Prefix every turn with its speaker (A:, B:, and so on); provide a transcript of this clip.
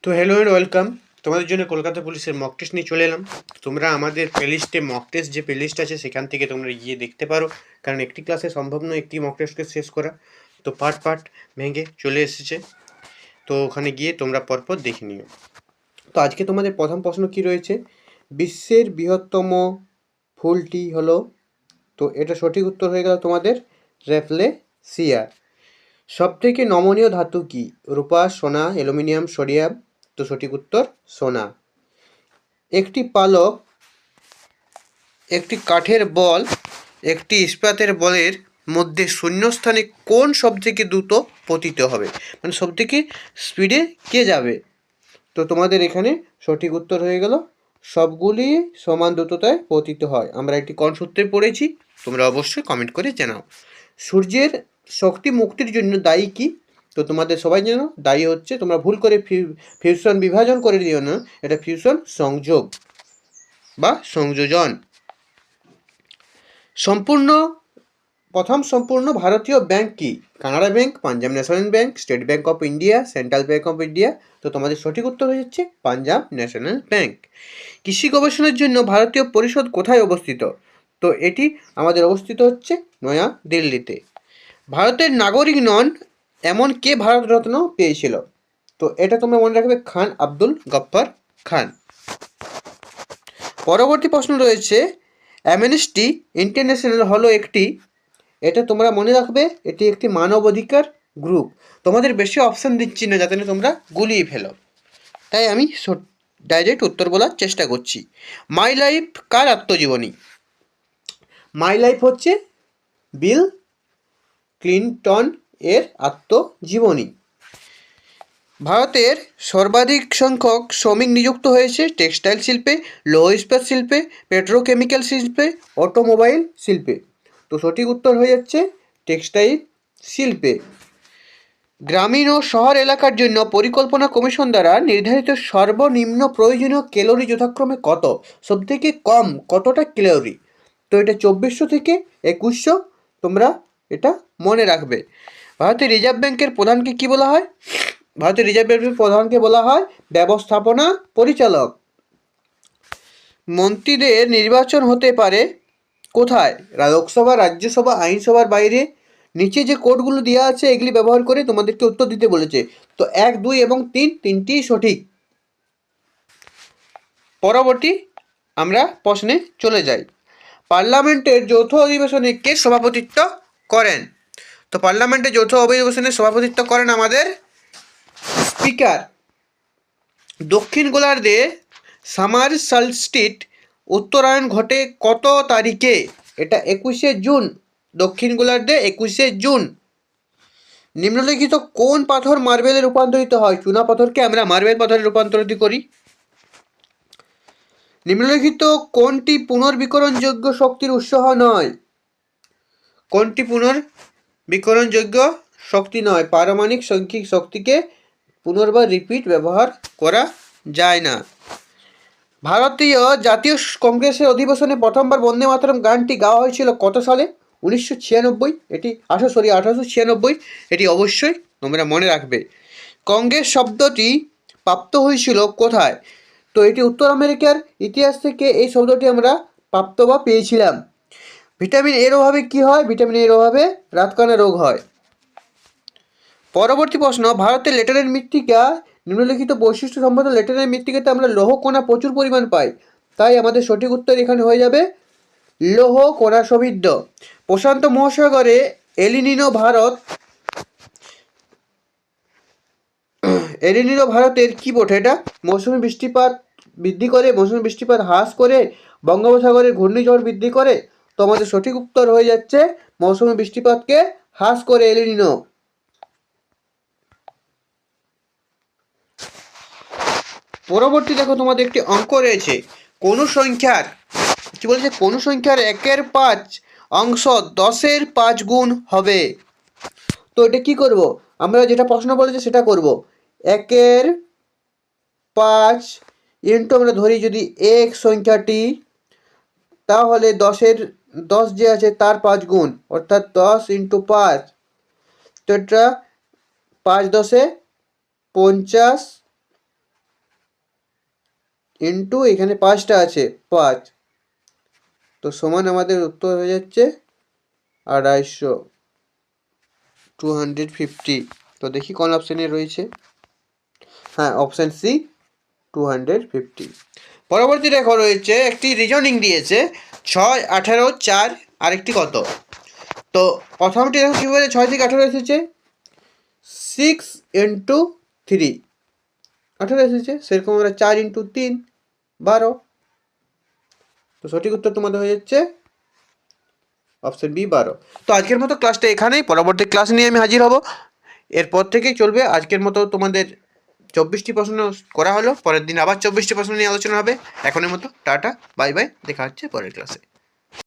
A: তো hello and welcome. তোমাদের জন্য কলকাতা পুলিশের মক টেস্ট নিয়ে চলে এলাম। তোমরা আমাদের প্লেলিস্টে মক টেস্ট যে প্লেলিস্ট আছে সেখান থেকে তোমরা গিয়ে দেখতে পারো, কারণ একটি ক্লাসে সম্ভব নয় একটি মক টেস্টকে শেষ করা। তো পার্ট পার্ট ভেঙে চলে এসেছে, তো ওখানে গিয়ে তোমরা পরপর দেখে নিও। তো আজকে তোমাদের প্রথম প্রশ্ন কি রয়েছে, বিশ্বের বৃহত্তম ফুলটি হলো, তো এটা সঠিক উত্তর হয়ে গেল তোমাদের র্যাফলেসিয়া। সবথেকে নমনীয় ধাতু কি? রূপা, সোনা, অ্যালুমিনিয়াম, সোডিয়াম। তো সঠিক উত্তর সোনা। একটি পালক, একটি কাঠের বল, একটি ইস্পাতের বলের মধ্যে শূন্যস্থানে কোন সবথেকে দ্রুত পতিত হবে, মানে সবথেকে স্পিডে কে যাবে? তো তোমাদের এখানে সঠিক উত্তর হয়ে গেল সবগুলি সমান দ্রুততায় পতিত হয়। আমরা একটি কোন সূত্রে পড়েছি, তোমরা অবশ্যই কমেন্ট করে জানাও। সূর্যের শক্তি মুক্তির জন্য দায়ী কি? তো তোমাদের সবাই জানো দায়ী হচ্ছে, তোমরা ভুল করে ফিউশন বিভাজন করে দিও না, এটা ফিউশন সংযোগ বা সংযোজন। সম্পূর্ণ ভারতীয় ব্যাংক কি? Canara bank, Punjab national bank, state bank of India, central bank of India. তো তোমাদের সঠিক উত্তর হয়ে যাচ্ছে পাঞ্জাব ন্যাশনাল ব্যাংক। কৃষি গবেষণার জন্য ভারতীয় পরিষদ কোথায় অবস্থিত? তো এটি আমাদের অবস্থিত হচ্ছে নয়া দিল্লিতে। ভারতের নাগরিক নন এমন কে ভারতরত্ন পেয়েছিল? তো এটা তোমরা মনে রাখবে, খান আব্দুল গফ্ফার খান। পরবর্তী প্রশ্ন রয়েছে, অ্যামনেস্টি ইন্টারন্যাশনাল হলো একটি, এটা তোমরা মনে রাখবে, এটি একটি মানবাধিকার গ্রুপ। তোমাদের বেশি অপশান দিচ্ছি না যাতে না তোমরা গুলিয়ে ফেলো, তাই আমি ডাইরেক্ট উত্তর বলার চেষ্টা করছি। মাই লাইফ কার আত্মজীবনী? মাই লাইফ হচ্ছে বিল ক্লিনটন এর আত্মজীবনী। ভারতের সর্বাধিক সংখ্যক শ্রমিক নিযুক্ত হয়েছে টেক্সটাইল শিল্পে, লৌহ ইস্পাত শিল্পে, পেট্রোকেমিক্যাল শিল্পে, অটোমোবাইল শিল্পে। তো সঠিক উত্তর হয়ে যাচ্ছে টেক্সটাইল শিল্পে। গ্রামীণ ও শহর এলাকার জন্য পরিকল্পনা কমিশন দ্বারা নির্ধারিত সর্বনিম্ন প্রয়োজনীয় ক্যালোরি যথাক্রমে কত? সবথেকে কম কতটা ক্যালোরি? তো এটা 2400 থেকে 2100, তোমরা এটা মনে রাখবে। ভারতের রিজার্ভ ব্যাংকের প্রধানকে কি বলা হয়? ভারতের রিজার্ভ ব্যাংকের প্রধানকে বলা হয় ব্যবস্থাপনা পরিচালক। মন্ত্রীদের নির্বাচন হতে পারে কোথায়? লোকসভা, রাজ্যসভা, আইনসভার বাইরে। নিচে যে কোডগুলো দেওয়া আছে এগুলি ব্যবহার করে তোমাদেরকে উত্তর দিতে বলেছে। তো 1, 2 এবং 3 তিনটি সঠিক। পরবর্তী আমরা প্রশ্নে চলে যাই। পার্লামেন্টের যৌথ অধিবেশনে কে সভাপতিত্ব করেন? তো পার্লামেন্টের যৌথ অধিবেশনে সভাপতিত্ব করেন আমাদের স্পিকার। দক্ষিণ গোলার্ধে সামার সলস্টিস উত্তরায়ণ ঘটে কত তারিখে? এটা 21শে জুন। দক্ষিণ গোলার্ধে 21শে জুন। নিম্নলিখিত কোন পাথর মার্বেলে রূপান্তরিত হয়? চুনা পাথরকে আমরা মার্বেল পাথরে রূপান্তরিত করি। নিম্নলিখিত কোনটি পুনর্বিকরণযোগ্য শক্তির উৎস নয়? কোনটি পুনর্বিকরণযোগ্য শক্তি নয়? পারমাণবিক শৈক্ষিক শক্তিকে পুনর্বার রিপিট ব্যবহার করা যায় না। ভারতীয় জাতীয় কংগ্রেসের অধিবেশনে প্রথমবার বন্দে মাতরম গানটি গাওয়া হয়েছিল কত সালে? 1996। এটি 1896। এটি অবশ্যই তোমরা মনে রাখবে। কংগ্রেস শব্দটি প্রাপ্ত হয়েছিল কোথায়? তো এটি উত্তর আমেরিকার ইতিহাস থেকে এই শব্দটি আমরা প্রাপ্ত বা পেয়েছিলাম। ভিটামিন এর অভাবে কী হয়? ভিটামিন এর অভাবে রাতকানা রোগ হয়। পরবর্তী প্রশ্ন, ভারতের লেটারের মৃত্তিকা নিম্নলিখিত বৈশিষ্ট্য সম্পন্ন লেটারের মৃত্তিকাতে আমরা লৌহ কণা প্রচুর পরিমাণ পাই, তাই আমাদের সঠিক উত্তর এখানে হয়ে যাবে লৌহ কণা সমৃদ্ধ। প্রশান্ত মহাসাগরে এলিনিনো ভারতের কি বোঝে? এটা মৌসুমি বৃষ্টিপাত বৃদ্ধি করে, মৌসুমি বৃষ্টিপাত হ্রাস করে, বঙ্গোপসাগরের ঘূর্ণিঝড় বৃদ্ধি করে। তো আমাদের সঠিক উত্তর হয়ে যাচ্ছে মৌসুমি বৃষ্টিপাতকে হ্রাস করে এলিনিনো। পরবর্তী দেখো, তোমাদের একটি অঙ্ক রয়েছে। কোনো সংখ্যার কি বলেছে? কোনো সংখ্যার 1/5 অংশ 10-এর 5 গুণ হবে। তো এটা কি করব? আমরা যেটা প্রশ্ন বলেছে সেটা করব। 1/5 ইন্টু আমরা ধরি যদি এক সংখ্যাটি, তাহলে 10 যে আছে তার 5 গুণ, অর্থাৎ 10 × 5। তো এটা 5 × 10 = 50 ইন্টু এখানে 5টা আছে 5, তো সমান আমাদের উত্তর হয়ে যাচ্ছে 250, 250। তো দেখি কোন অপশানে রয়েছে। হ্যাঁ, অপশান সি 250। পরবর্তী দেখো রয়েছে একটি রিজনিং দিয়েছে 6, 18, 4 আরেকটি কত। তো প্রথমটি দেখো কী বলে 6 থেকে 18 এসেছে, 6 ইন্টু 3 18 এসেছে, সেরকম আমরা 4 ইন্টু 3 12। তো সঠিক উত্তর তোমাদের হয়ে যাচ্ছে অপশন বি 12। তো আজকের মতো ক্লাসটা এখানেই, পরবর্তী ক্লাস নিয়ে আমি হাজির হব। এরপর থেকেই চলবে। আজকের মতো তোমাদের 24টি প্রশ্ন করা হলো, পরের দিন আবার 24টি প্রশ্ন নিয়ে আলোচনা হবে। এখনের মতো টাটা, বাই বাই, দেখা হচ্ছে পরের ক্লাসে।